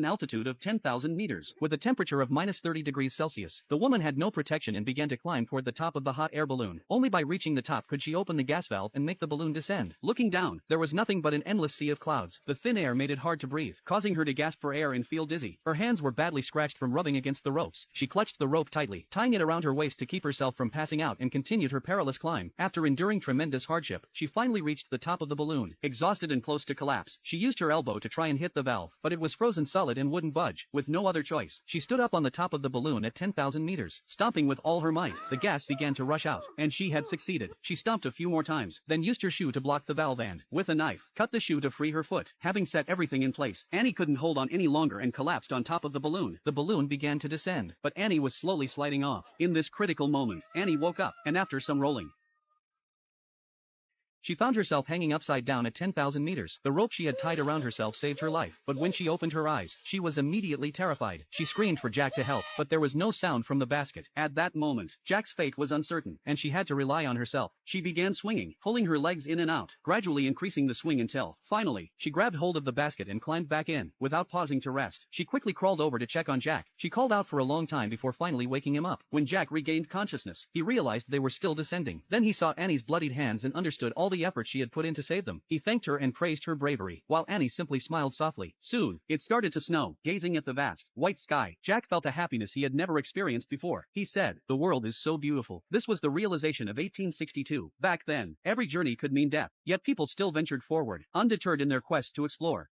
an altitude of 10,000 meters, with a temperature of minus 30 degrees Celsius. The woman had no protection and began to climb toward the top of the hot air balloon. Only by reaching the top could she open the gas valve and make the balloon descend. Looking down, there was nothing but an endless sea of clouds. The thin air made it hard to breathe, causing her to gasp for air and feel dizzy. Her hands were badly scratched from rubbing against the ropes. She clutched the rope tightly, tying it around her waist to keep herself from passing out, and continued her perilous climb. After enduring tremendous hardship, she finally reached the top of the balloon. Exhausted and close to collapse, she used her elbow to try and hit the valve, but it was frozen solid and wouldn't budge. With no other choice, she stood up on the top of the balloon at 10,000 meters, stomping with all her might. The gas began to rush out, and she had succeeded. She stomped a few more times, then used her shoe to block the valve and, with a knife, cut the shoe to free her foot. Having set everything in place, Annie couldn't hold on any longer and collapsed on top of the balloon. The balloon began to descend, but Annie was slowly sliding off. In this critical moment, Annie woke up, and after some rolling, she found herself hanging upside down at 10,000 meters. The rope she had tied around herself saved her life, but when she opened her eyes, she was immediately terrified. She screamed for Jack to help, but there was no sound from the basket. At that moment, Jack's fate was uncertain, and she had to rely on herself. She began swinging, pulling her legs in and out, gradually increasing the swing until, finally, she grabbed hold of the basket and climbed back in. Without pausing to rest, she quickly crawled over to check on Jack. She called out for a long time before finally waking him up. When Jack regained consciousness, he realized they were still descending. Then he saw Annie's bloodied hands and understood all the effort she had put in to save them. He thanked her and praised her bravery, while Annie simply smiled softly. Soon, it started to snow. Gazing at the vast, white sky, Jack felt a happiness he had never experienced before. He said, "The world is so beautiful." This was the realization of 1862. Back then, every journey could mean death, yet people still ventured forward, undeterred in their quest to explore.